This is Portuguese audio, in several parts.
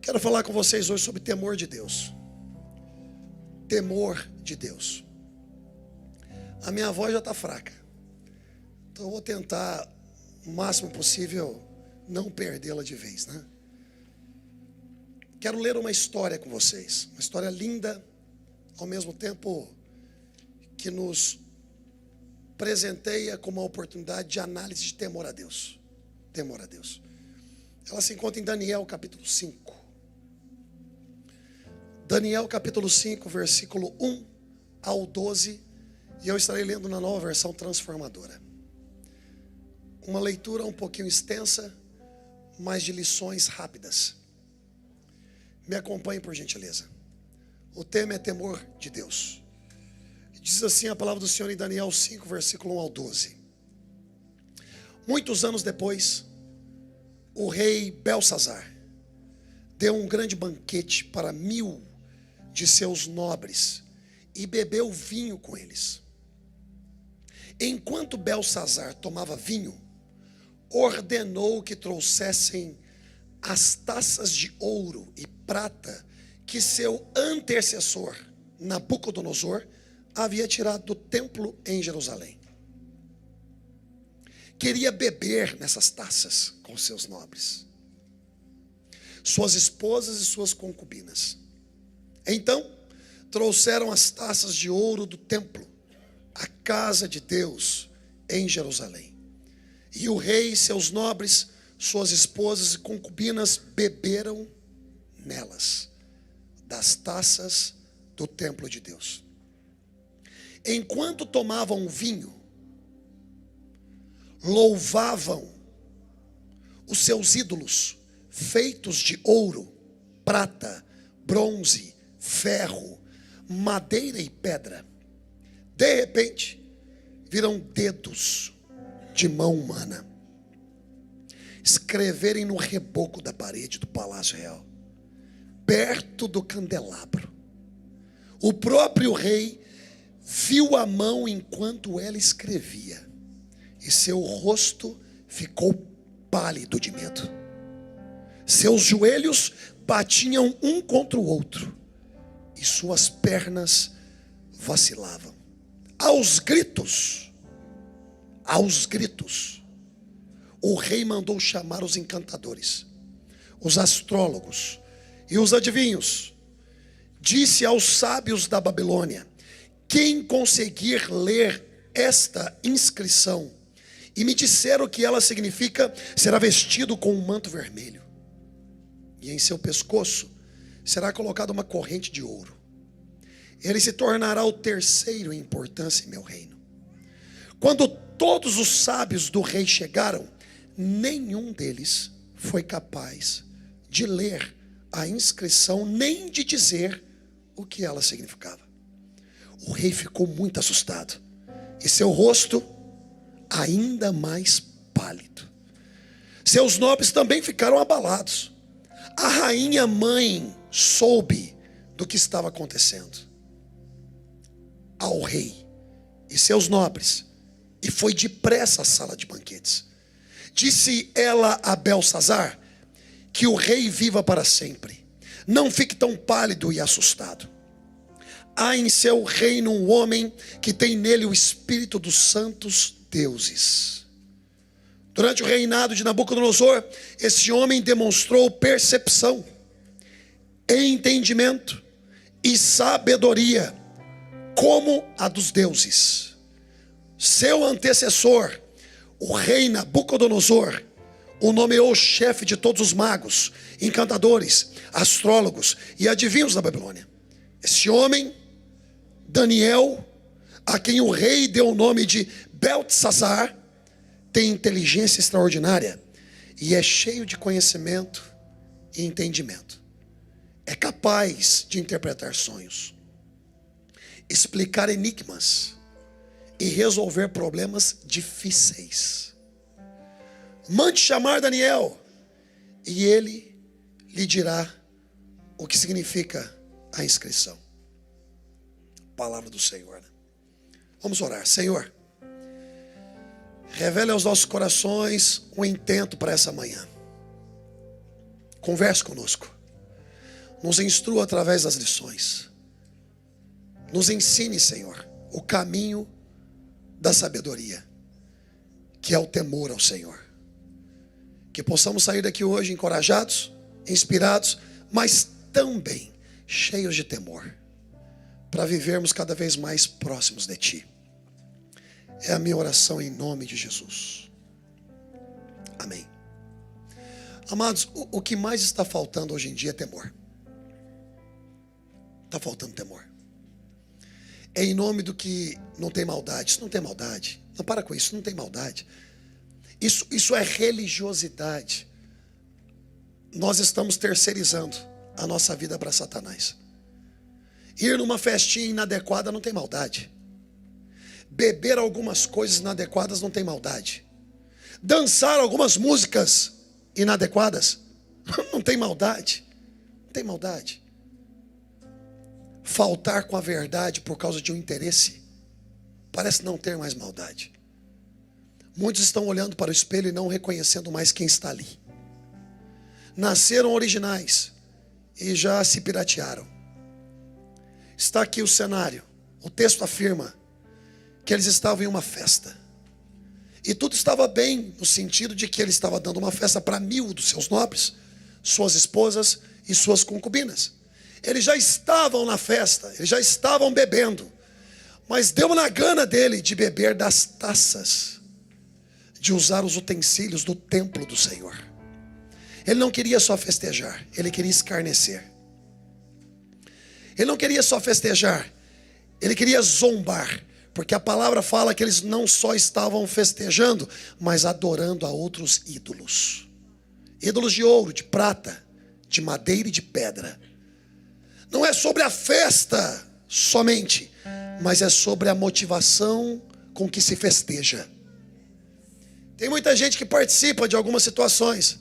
Quero falar com vocês hoje sobre temor de Deus. Temor de Deus. A minha voz já está fraca, então eu vou tentar o máximo possível não perdê-la de vez, né? Quero ler uma história com vocês, uma história linda, ao mesmo tempo que nos presenteia com uma oportunidade de análise de temor a Deus. Temor a Deus. Ela se encontra em Daniel capítulo 5. Daniel capítulo 5, versículo 1 ao 12, e eu estarei lendo na Nova Versão Transformadora. Uma leitura um pouquinho extensa, mas de lições rápidas. Me acompanhe por gentileza. O tema é temor de Deus. Diz assim a palavra do Senhor em Daniel 5, versículo 1 ao 12. Muitos anos depois, o rei Belsazar deu um grande banquete para 1000 de seus nobres e bebeu vinho com eles. Enquanto Belsazar tomava vinho, ordenou que trouxessem as taças de ouro e prata que seu antecessor, Nabucodonosor, havia tirado do templo em Jerusalém. Queria beber nessas taças com seus nobres, suas esposas e suas concubinas. Então, trouxeram as taças de ouro do templo, a casa de Deus em Jerusalém. E o rei e seus nobres, suas esposas e concubinas beberam nelas, das taças do templo de Deus. Enquanto tomavam vinho, louvavam os seus ídolos, feitos de ouro, prata, bronze, ferro, madeira e pedra. De repente, viram dedos de mão humana escreverem no reboco da parede do palácio real, perto do candelabro. O próprio rei viu a mão enquanto ela escrevia, e seu rosto ficou pálido de medo. Seus joelhos batiam um contra o outro, e suas pernas vacilavam. Aos gritos, o rei mandou chamar os encantadores, os astrólogos e os adivinhos. Disse aos sábios da Babilônia: quem conseguir ler esta inscrição e me disser o que ela significa, será vestido com um manto vermelho, e em seu pescoço será colocada uma corrente de ouro. Ele se tornará o terceiro em importância em meu reino. Quando todos os sábios do rei chegaram, nenhum deles foi capaz de ler a inscrição, nem de dizer o que ela significava. O rei ficou muito assustado, e seu rosto ainda mais pálido. Seus nobres também ficaram abalados. A rainha mãe soube do que estava acontecendo ao rei e seus nobres, e foi depressa à sala de banquetes. Disse ela a Belsazar: que o rei viva para sempre, não fique tão pálido e assustado. Há em seu reino um homem que tem nele o espírito dos santos deuses. Durante o reinado de Nabucodonosor, esse homem demonstrou percepção, entendimento e sabedoria como a dos deuses. Seu antecessor, o rei Nabucodonosor, o nomeou chefe de todos os magos, encantadores, astrólogos e adivinhos da Babilônia. Esse homem, Daniel, a quem o rei deu o nome de Beltesazar, tem inteligência extraordinária e é cheio de conhecimento e entendimento. É capaz de interpretar sonhos, explicar enigmas e resolver problemas difíceis. Mande chamar Daniel, e ele lhe dirá o que significa a inscrição. Palavra do Senhor, né? Vamos orar. Senhor, revele aos nossos corações um intento para essa manhã. Converse conosco. Nos instrua através das lições. Nos ensine, Senhor, o caminho da sabedoria, que é o temor ao Senhor. Que possamos sair daqui hoje encorajados, inspirados, mas também cheios de temor, para vivermos cada vez mais próximos de Ti. É a minha oração em nome de Jesus. Amém. Amados, o que mais está faltando hoje em dia é temor. Está faltando temor. É em nome do que não tem maldade. Isso não tem maldade. Não, para com isso, não tem maldade. Isso é religiosidade. Nós estamos terceirizando a nossa vida para Satanás. Ir numa festinha inadequada não tem maldade. Beber algumas coisas inadequadas não tem maldade. Dançar algumas músicas inadequadas não tem maldade. Não tem maldade. Faltar com a verdade por causa de um interesse parece não ter mais maldade. Muitos estão olhando para o espelho e não reconhecendo mais quem está ali. Nasceram originais e já se piratearam. Está aqui o cenário. O texto afirma que eles estavam em uma festa. E tudo estava bem, no sentido de que ele estava dando uma festa para 1000 dos seus nobres, suas esposas e suas concubinas. Eles já estavam na festa, eles já estavam bebendo. Mas deu na gana dele de beber das taças, de usar os utensílios do templo do Senhor. Ele não queria só festejar, ele queria escarnecer. Ele não queria só festejar, ele queria zombar. Porque a palavra fala que eles não só estavam festejando, mas adorando a outros ídolos. Ídolos de ouro, de prata, de madeira e de pedra. Não é sobre a festa somente, mas é sobre a motivação com que se festeja. Tem muita gente que participa de algumas situações.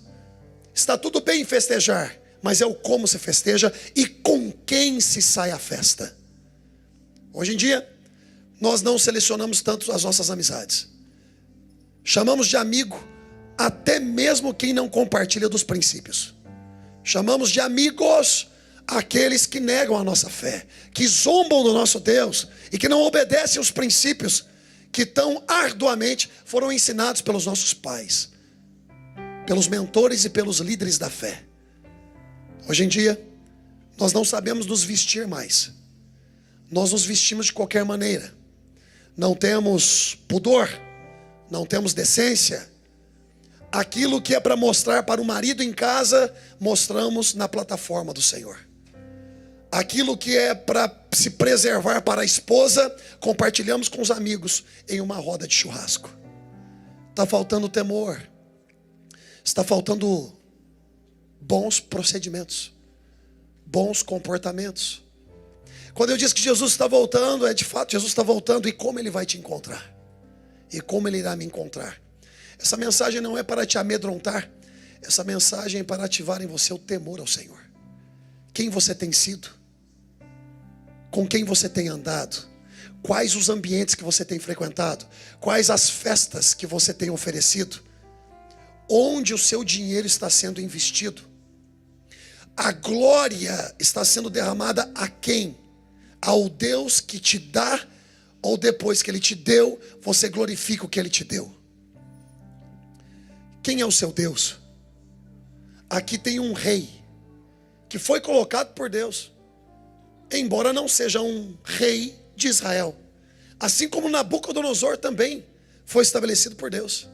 Está tudo bem em festejar, mas é o como se festeja e com quem se sai à festa. Hoje em dia, nós não selecionamos tanto as nossas amizades. Chamamos de amigo até mesmo quem não compartilha dos princípios. Chamamos de amigos aqueles que negam a nossa fé, que zombam do nosso Deus e que não obedecem os princípios que tão arduamente foram ensinados pelos nossos pais, pelos mentores e pelos líderes da fé. Hoje em dia, nós não sabemos nos vestir mais. Nós nos vestimos de qualquer maneira. Não temos pudor, não temos decência. Aquilo que é para mostrar para o marido em casa, mostramos na plataforma do Senhor. Aquilo que é para se preservar para a esposa, compartilhamos com os amigos em uma roda de churrasco. Está faltando temor. Está faltando bons procedimentos, bons comportamentos. Quando eu disse que Jesus está voltando, é de fato, Jesus está voltando. E como Ele vai te encontrar? E como Ele irá me encontrar? Essa mensagem não é para te amedrontar. Essa mensagem é para ativar em você o temor ao Senhor. Quem você tem sido? Com quem você tem andado? Quais os ambientes que você tem frequentado? Quais as festas que você tem oferecido? Onde o seu dinheiro está sendo investido? A glória está sendo derramada a quem? Ao Deus que te dá, ou depois que Ele te deu, você glorifica o que Ele te deu? Quem é o seu Deus? Aqui tem um rei, que foi colocado por Deus, embora não seja um rei de Israel. Assim como Nabucodonosor também foi estabelecido por Deus.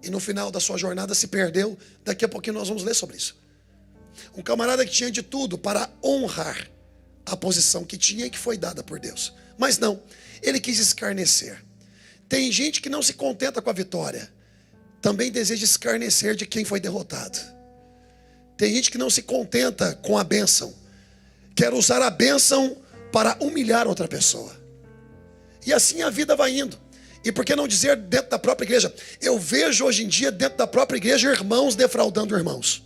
E no final da sua jornada se perdeu. Daqui a pouquinho nós vamos ler sobre isso. Um camarada que tinha de tudo para honrar a posição que tinha e que foi dada por Deus. Mas não, ele quis escarnecer. Tem gente que não se contenta com a vitória, também deseja escarnecer de quem foi derrotado. Tem gente que não se contenta com a bênção, quer usar a bênção para humilhar outra pessoa. E assim a vida vai indo. E por que não dizer dentro da própria igreja? Eu vejo hoje em dia dentro da própria igreja irmãos defraudando irmãos,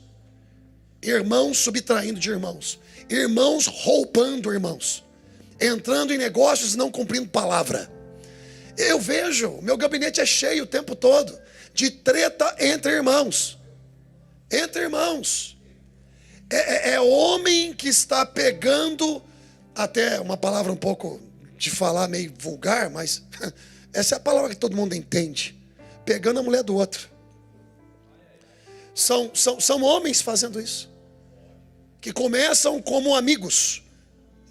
irmãos subtraindo de irmãos, irmãos roubando irmãos, entrando em negócios e não cumprindo palavra. Eu vejo, meu gabinete é cheio o tempo todo de treta entre irmãos. Entre irmãos. É homem que está pegando, até uma palavra um pouco de falar meio vulgar, mas essa é a palavra que todo mundo entende. Pegando a mulher do outro. São homens fazendo isso. Que começam como amigos,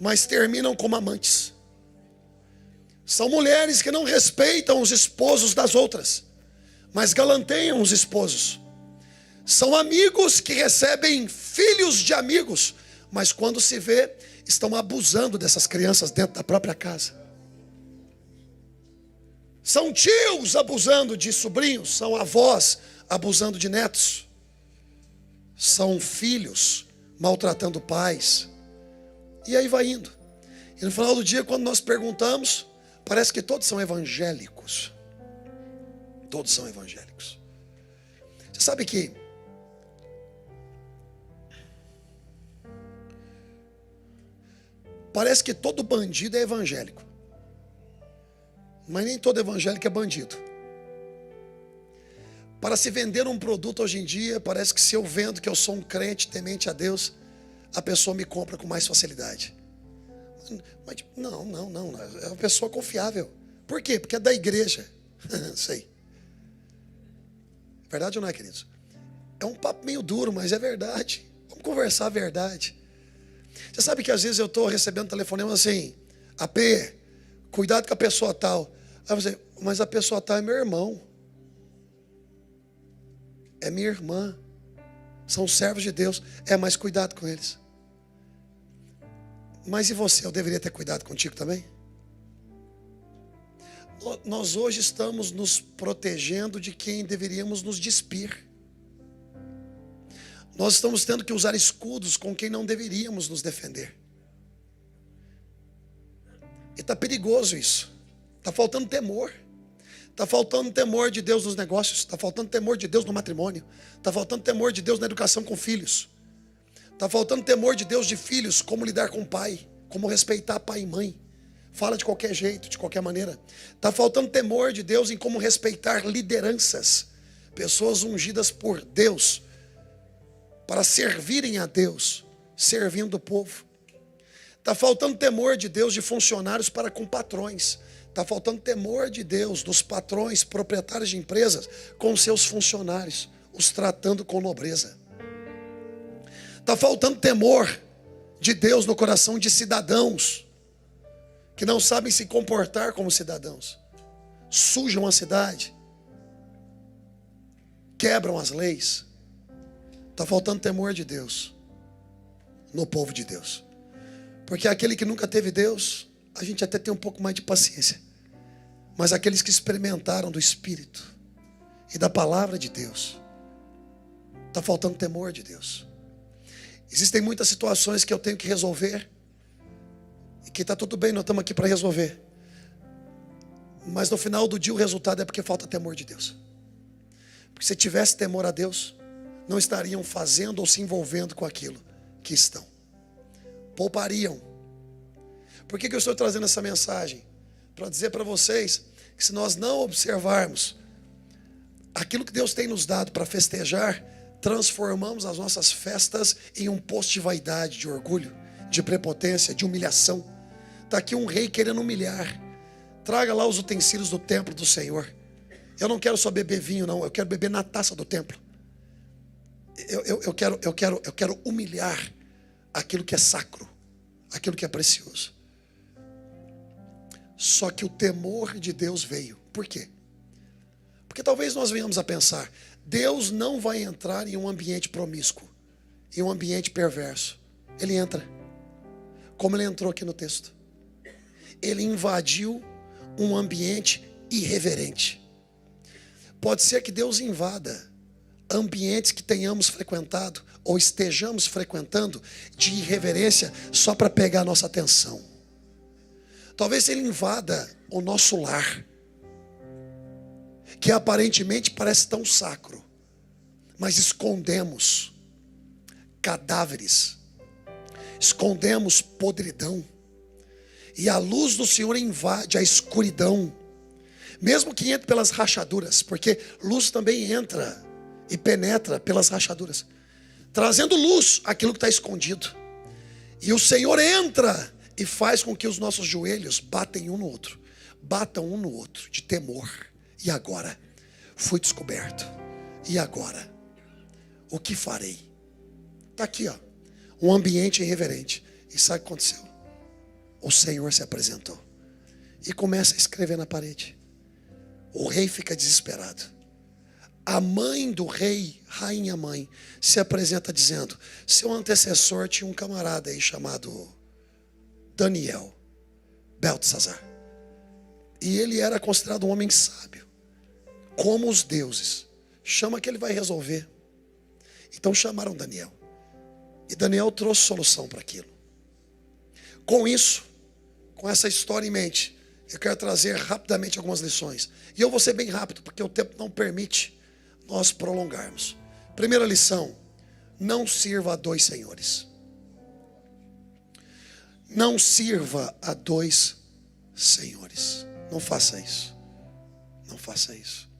mas terminam como amantes. São mulheres que não respeitam os esposos das outras, mas galanteiam os esposos. São amigos que recebem filhos de amigos, mas quando se vê, estão abusando dessas crianças dentro da própria casa. São tios abusando de sobrinhos, são avós abusando de netos. São filhos maltratando pais. E aí vai indo. E no final do dia, quando nós perguntamos, parece que todos são evangélicos. Todos são evangélicos. Você sabe que parece que todo bandido é evangélico. Mas nem todo evangélico é bandido. Para se vender um produto hoje em dia, parece que se eu vendo que eu sou um crente temente a Deus, a pessoa me compra com mais facilidade. Mas não, é uma pessoa confiável. Por quê? Porque é da igreja. Sei. Verdade ou não é, queridos? É um papo meio duro, mas é verdade. Vamos conversar a verdade. Você sabe que às vezes eu estou recebendo telefonema assim: AP, cuidado com a pessoa tal. Aí você, mas a pessoa tal é meu irmão. É minha irmã. São servos de Deus. Mas cuidado com eles. Mas e você? Eu deveria ter cuidado contigo também? Nós hoje estamos nos protegendo de quem deveríamos nos despir. Nós estamos tendo que usar escudos com quem não deveríamos nos defender. E está perigoso isso. Está faltando temor. Está faltando temor de Deus nos negócios. Está faltando temor de Deus no matrimônio. Está faltando temor de Deus na educação com filhos. Está faltando temor de Deus de filhos. Como lidar com o pai. Como respeitar pai e mãe. Fala de qualquer jeito, de qualquer maneira. Está faltando temor de Deus em como respeitar lideranças. Pessoas ungidas por Deus. Para servirem a Deus. Servindo o povo. Está faltando temor de Deus de funcionários para com patrões. Está faltando temor de Deus dos patrões, proprietários de empresas, com seus funcionários, os tratando com nobreza. Está faltando temor de Deus no coração de cidadãos, que não sabem se comportar como cidadãos. Sujam a cidade, quebram as leis. Está faltando temor de Deus no povo de Deus. Porque aquele que nunca teve Deus, a gente até tem um pouco mais de paciência. Mas aqueles que experimentaram do Espírito e da palavra de Deus, está faltando temor de Deus. Existem muitas situações que eu tenho que resolver, e que está tudo bem, nós estamos aqui para resolver. Mas no final do dia o resultado é porque falta temor de Deus. Porque se tivesse temor a Deus, não estariam fazendo ou se envolvendo com aquilo que estão. Poupariam. Por que eu estou trazendo essa mensagem? Para dizer para vocês que se nós não observarmos aquilo que Deus tem nos dado para festejar, transformamos as nossas festas em um posto de vaidade, de orgulho, de prepotência, de humilhação. Está aqui um rei querendo humilhar. Traga lá os utensílios do templo do Senhor. Eu não quero só beber vinho, não. Eu quero beber na taça do templo. Eu quero humilhar aquilo que é sacro, aquilo que é precioso. Só que o temor de Deus veio. Por quê? Porque talvez nós venhamos a pensar: Deus não vai entrar em um ambiente promíscuo, em um ambiente perverso. Ele entra, como ele entrou aqui no texto. Ele invadiu um ambiente irreverente. Pode ser que Deus invada ambientes que tenhamos frequentado ou estejamos frequentando de irreverência só para pegar a nossa atenção. Talvez ele invada o nosso lar, que aparentemente parece tão sacro, mas escondemos cadáveres, escondemos podridão, e a luz do Senhor invade a escuridão, mesmo que entre pelas rachaduras, porque luz também entra e penetra pelas rachaduras. trazendo luz àquilo que está escondido. E o Senhor entra e faz com que os nossos joelhos batam um no outro, de temor. E agora? Fui descoberto. E agora? O que farei? Está aqui, ó, um ambiente irreverente. E sabe o que aconteceu? O Senhor se apresentou e começa a escrever na parede. O rei fica desesperado. A mãe do rei, rainha mãe, se apresenta dizendo: seu antecessor tinha um camarada aí chamado Daniel, Beltesazar. E ele era considerado um homem sábio, como os deuses. Chama que ele vai resolver. Então chamaram Daniel. E Daniel trouxe solução para aquilo. Com isso, com essa história em mente, eu quero trazer rapidamente algumas lições. E eu vou ser bem rápido, porque o tempo não permite nós prolongarmos. Primeira lição: não sirva a dois senhores. Não sirva a dois senhores. Não faça isso. Não faça isso.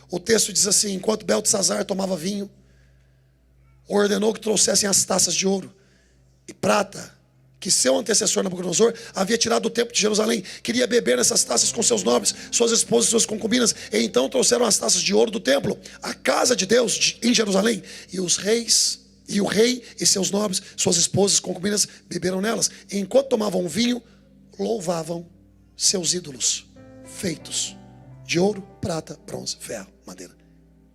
O texto diz assim: enquanto Beltesazar tomava vinho, ordenou que trouxessem as taças de ouro e prata que seu antecessor Nabucodonosor havia tirado do templo de Jerusalém. Queria beber nessas taças com seus nobres, suas esposas e suas concubinas. E então trouxeram as taças de ouro do templo, a casa de Deus em Jerusalém. E o rei e seus nobres, suas esposas e concubinas, beberam nelas. E enquanto tomavam vinho, louvavam seus ídolos, feitos de ouro, prata, bronze, ferro, madeira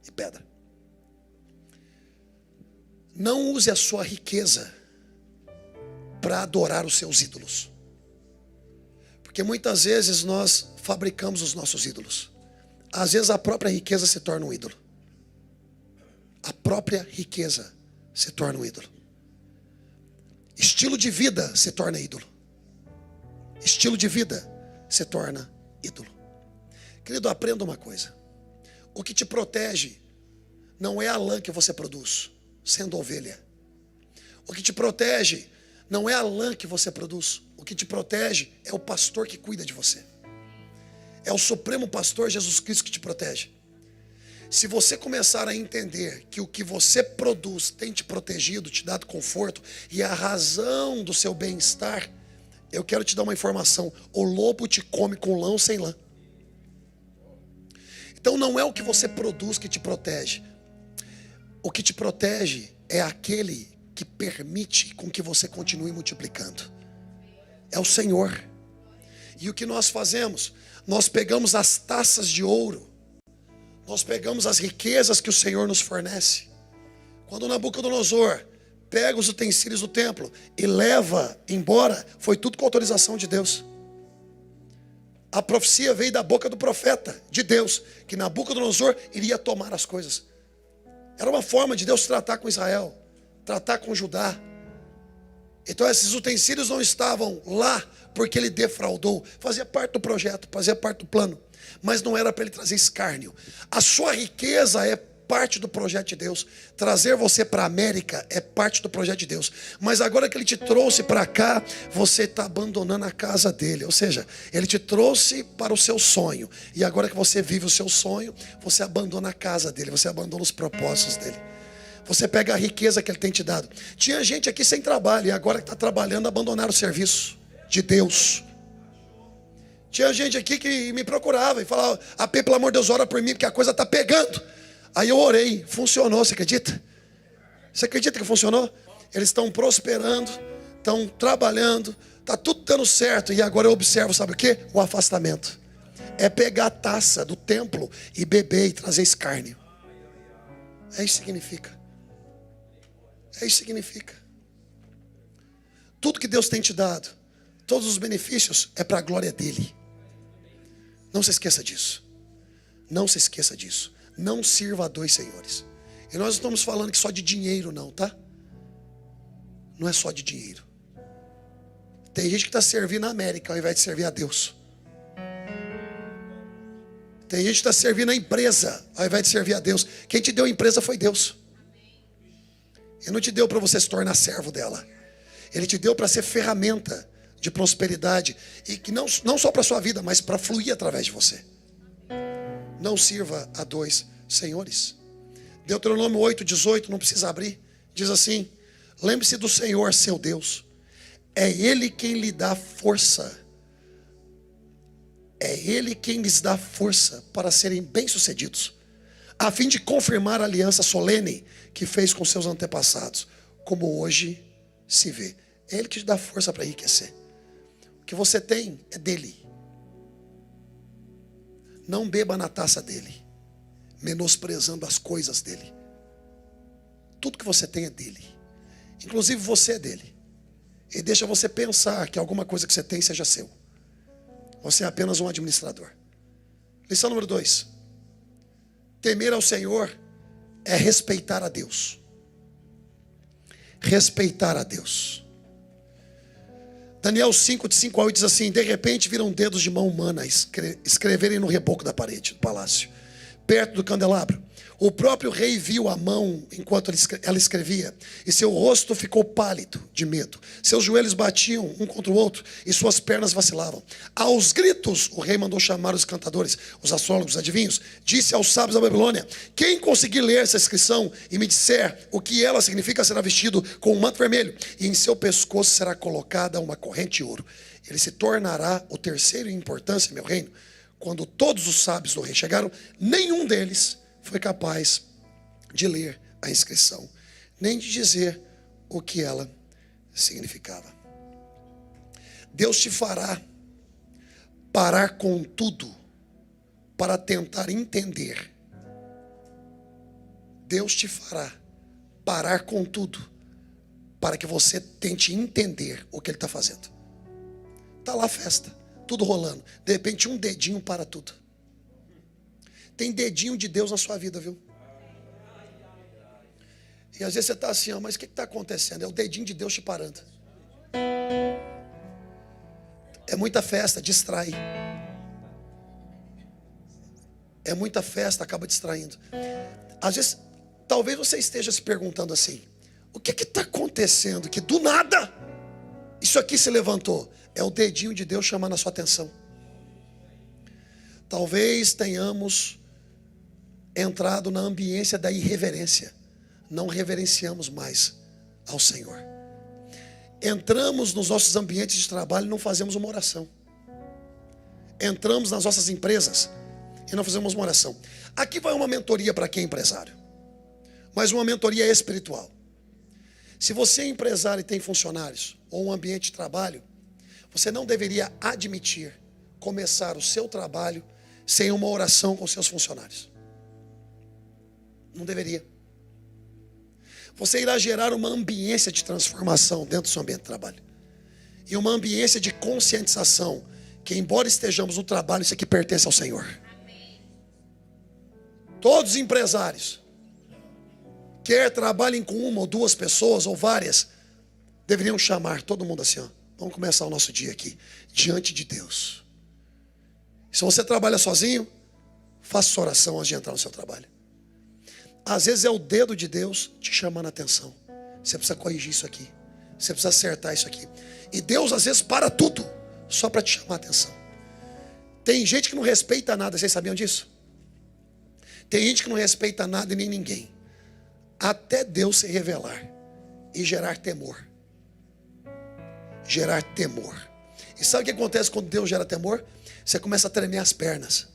e pedra. Não use a sua riqueza para adorar os seus ídolos. Porque muitas vezes nós fabricamos os nossos ídolos. Às vezes a própria riqueza se torna um ídolo. A própria riqueza se torna um ídolo. Estilo de vida se torna ídolo. Estilo de vida se torna ídolo. Querido, aprenda uma coisa. O que te protege não é a lã que você produz, sendo ovelha. O que te protege não é a lã que você produz. O que te protege é o pastor que cuida de você. É o supremo pastor Jesus Cristo que te protege. Se você começar a entender que o que você produz tem te protegido, te dado conforto e é a razão do seu bem-estar, eu quero te dar uma informação: o lobo te come com lã ou sem lã. Então não é o que você produz que te protege. O que te protege é aquele que permite com que você continue multiplicando. É o Senhor. E o que nós fazemos? Nós pegamos as taças de ouro, nós pegamos as riquezas que o Senhor nos fornece. Quando Nabucodonosor pega os utensílios do templo e leva embora, foi tudo com autorização de Deus. A profecia veio da boca do profeta de Deus, que Nabucodonosor iria tomar as coisas. Era uma forma de Deus tratar com Israel, tratar com Judá. Então esses utensílios não estavam lá porque ele defraudou. Fazia parte do projeto, fazia parte do plano. Mas não era para ele trazer escárnio. A sua riqueza é parte do projeto de Deus. Trazer você para a América é parte do projeto de Deus. Mas agora que ele te trouxe para cá, você está abandonando a casa dele. Ou seja, ele te trouxe para o seu sonho. E agora que você vive o seu sonho, você abandona a casa dele, você abandona os propósitos dele. Você pega a riqueza que ele tem te dado. Tinha gente aqui sem trabalho e agora que está trabalhando, abandonaram o serviço de Deus. Tinha gente aqui que me procurava e falava: AP, pelo amor de Deus, ora por mim porque a coisa está pegando. Aí eu orei, funcionou, você acredita? Você acredita que funcionou? Eles estão prosperando, estão trabalhando, está tudo dando certo. E agora eu observo, sabe o quê? O afastamento. É pegar a taça do templo e beber e trazer escárnio. É isso que significa. É isso que significa. Tudo que Deus tem te dado, todos os benefícios, é para a glória dele. Não se esqueça disso. Não se esqueça disso. Não sirva a dois senhores. E nós não estamos falando que só de dinheiro não, tá? Não é só de dinheiro. Tem gente que está servindo a América ao invés de servir a Deus. Tem gente que está servindo a empresa ao invés de servir a Deus. Quem te deu a empresa foi Deus. Ele não te deu para você se tornar servo dela. Ele te deu para ser ferramenta de prosperidade. E que não só para a sua vida, mas para fluir através de você. Não sirva a dois senhores. Deuteronômio 8:18, não precisa abrir. Diz assim: lembre-se do Senhor, seu Deus. É Ele quem lhe dá força. É Ele quem lhes dá força para serem bem-sucedidos, a fim de confirmar a aliança solene que fez com seus antepassados, como hoje se vê. É Ele que te dá força para enriquecer. O que você tem é dele. Não beba na taça dele, menosprezando as coisas dele. Tudo que você tem é dele. Inclusive você é dele. E deixa você pensar que alguma coisa que você tem seja seu. Você é apenas um administrador. Lição número 2. Temer ao Senhor é respeitar a Deus. Respeitar a Deus. Daniel 5, de 5 a 8 diz assim: de repente viram dedos de mão humana escreverem no reboco da parede do palácio, perto do candelabro. O próprio rei viu a mão enquanto ela escrevia, e seu rosto ficou pálido de medo. Seus joelhos batiam um contra o outro, e suas pernas vacilavam. Aos gritos, o rei mandou chamar os cantadores, os astrólogos, os adivinhos. Disse aos sábios da Babilônia: quem conseguir ler essa inscrição e me disser o que ela significa, será vestido com um manto vermelho, e em seu pescoço será colocada uma corrente de ouro. Ele se tornará o terceiro em importância em meu reino. Quando todos os sábios do rei chegaram, nenhum deles foi capaz de ler a inscrição, nem de dizer o que ela significava. Deus te fará parar com tudo para tentar entender. Deus te fará parar com tudo para que você tente entender o que Ele está fazendo. Está lá a festa, tudo rolando. De repente um dedinho para tudo. Tem dedinho de Deus na sua vida, viu? E às vezes você está assim, ó, mas o que está acontecendo? É o dedinho de Deus te parando. É muita festa, distrai. É muita festa, acaba distraindo. Às vezes, talvez você esteja se perguntando assim: o que está acontecendo? Que do nada, isso aqui se levantou. É o dedinho de Deus chamando a sua atenção. Talvez tenhamos entrado na ambiência da irreverência. Não reverenciamos mais ao Senhor. Entramos nos nossos ambientes de trabalho e não fazemos uma oração. Entramos nas nossas empresas e não fazemos uma oração. Aqui vai uma mentoria para quem é empresário, mas uma mentoria espiritual. Se você é empresário e tem funcionários ou um ambiente de trabalho, você não deveria admitir começar o seu trabalho sem uma oração com seus funcionários. Não deveria. Você irá gerar uma ambiência de transformação dentro do seu ambiente de trabalho. E uma ambiência de conscientização que, embora estejamos no trabalho, isso aqui pertence ao Senhor. Todos os empresários, quer trabalhem com uma ou duas pessoas ou várias, deveriam chamar todo mundo assim, ó, vamos começar o nosso dia aqui, diante de Deus. Se você trabalha sozinho, faça sua oração antes de entrar no seu trabalho. Às vezes é o dedo de Deus te chamando a atenção. Você precisa corrigir isso aqui. Você precisa acertar isso aqui. E Deus às vezes para tudo só para te chamar a atenção. Tem gente que não respeita nada. Vocês sabiam disso? Tem gente que não respeita nada e nem ninguém, até Deus se revelar e gerar temor. Gerar temor. E sabe o que acontece quando Deus gera temor? Você começa a tremer as pernas,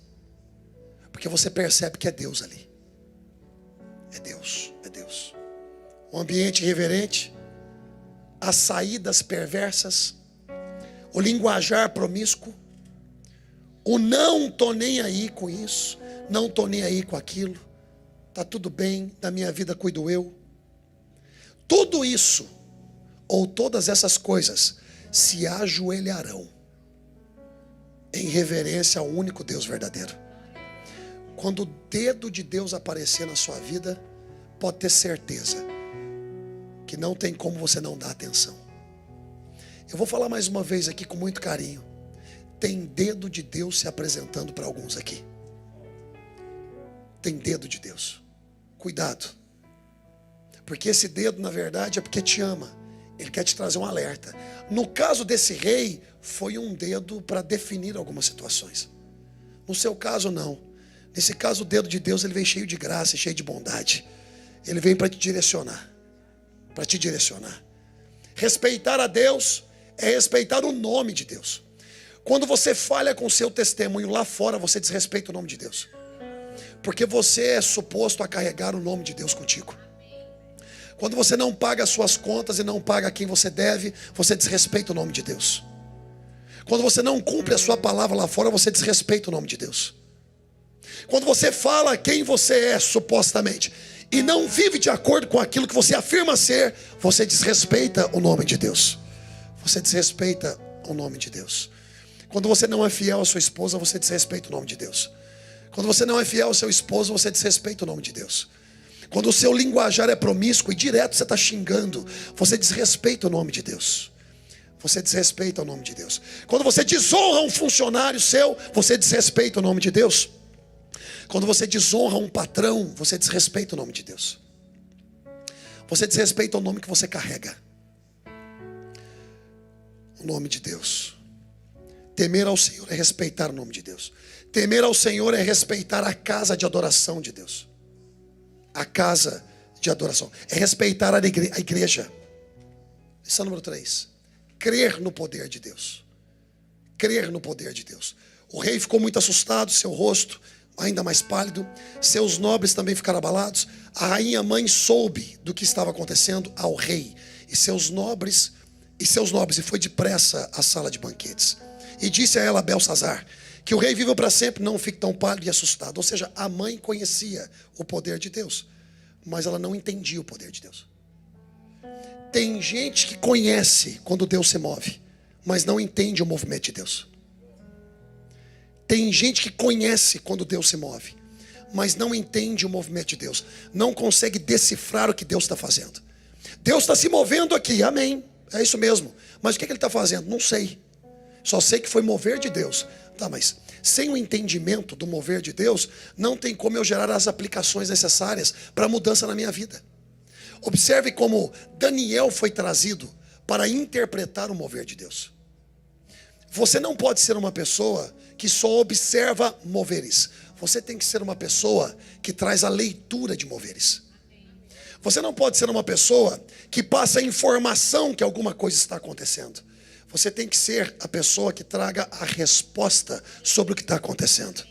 porque você percebe que é Deus ali. É Deus, é Deus. Um ambiente reverente, as saídas perversas, o linguajar promíscuo, o não tô nem aí com isso, não tô nem aí com aquilo, tá tudo bem, da minha vida cuido eu. Tudo isso, ou todas essas coisas, se ajoelharão em reverência ao único Deus verdadeiro. Quando o dedo de Deus aparecer na sua vida, pode ter certeza que não tem como você não dar atenção. Eu vou falar mais uma vez aqui com muito carinho. Tem dedo de Deus se apresentando para alguns aqui. Tem dedo de Deus. Cuidado. Porque esse dedo, na verdade, é porque te ama. Ele quer te trazer um alerta. No caso desse rei, foi um dedo para definir algumas situações. No seu caso, não. Nesse caso, o dedo de Deus, ele vem cheio de graça, cheio de bondade. Ele vem para te direcionar. para te direcionar. Respeitar a Deus é respeitar o nome de Deus. Quando você falha com o seu testemunho lá fora, você desrespeita o nome de Deus. Porque você é suposto a carregar o nome de Deus contigo. Quando você não paga as suas contas e não paga quem você deve, você desrespeita o nome de Deus. Quando você não cumpre a sua palavra lá fora, você desrespeita o nome de Deus. Quando você fala quem você é, supostamente, e não vive de acordo com aquilo que você afirma ser, você desrespeita o nome de Deus. Você desrespeita o nome de Deus. Quando você não é fiel à sua esposa, você desrespeita o nome de Deus. Quando você não é fiel ao seu esposo, você desrespeita o nome de Deus. Quando o seu linguajar é promíscuo e direto você está xingando, você desrespeita o nome de Deus. Você desrespeita o nome de Deus. Quando você desonra um funcionário seu, você desrespeita o nome de Deus. Quando você desonra um patrão, você desrespeita o nome de Deus. Você desrespeita o nome que você carrega. O nome de Deus. Temer ao Senhor é respeitar o nome de Deus. Temer ao Senhor é respeitar a casa de adoração de Deus. A casa de adoração. É respeitar a igreja. Lição número 3. Crer no poder de Deus. Crer no poder de Deus. O rei ficou muito assustado, seu rosto ainda mais pálido. Seus nobres também ficaram abalados. A rainha mãe soube do que estava acontecendo ao rei e seus nobres, e foi depressa à sala de banquetes. E disse a ela, Belsazar, que o rei viva para sempre, não fique tão pálido e assustado. Ou seja, a mãe conhecia o poder de Deus, mas ela não entendia o poder de Deus. Tem gente que conhece quando Deus se move, mas não entende o movimento de Deus. Tem gente que conhece quando Deus se move, mas não entende o movimento de Deus. Não consegue decifrar o que Deus está fazendo. Deus está se movendo aqui, amém. É isso mesmo. Mas o que ele está fazendo? Não sei. Só sei que foi mover de Deus. Tá, mas sem o entendimento do mover de Deus, não tem como eu gerar as aplicações necessárias para a mudança na minha vida. Observe como Daniel foi trazido para interpretar o mover de Deus. Você não pode ser uma pessoa que só observa moveres. Você tem que ser uma pessoa que traz a leitura de moveres. Você não pode ser uma pessoa que passa a informação que alguma coisa está acontecendo. Você tem que ser a pessoa que traga a resposta sobre o que está acontecendo.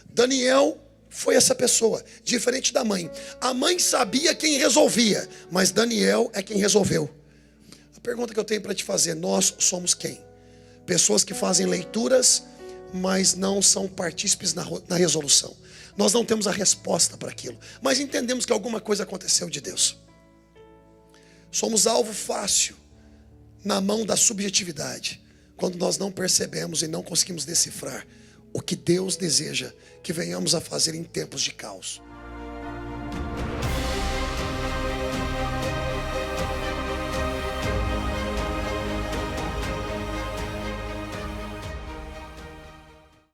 Daniel foi essa pessoa, diferente da mãe. A mãe sabia quem resolvia, mas Daniel é quem resolveu. A pergunta que eu tenho para te fazer, nós somos quem? Pessoas que fazem leituras, mas não são partícipes na resolução. Nós não temos a resposta para aquilo, mas entendemos que alguma coisa aconteceu de Deus. Somos alvo fácil na mão da subjetividade, quando nós não percebemos e não conseguimos decifrar o que Deus deseja que venhamos a fazer em tempos de caos.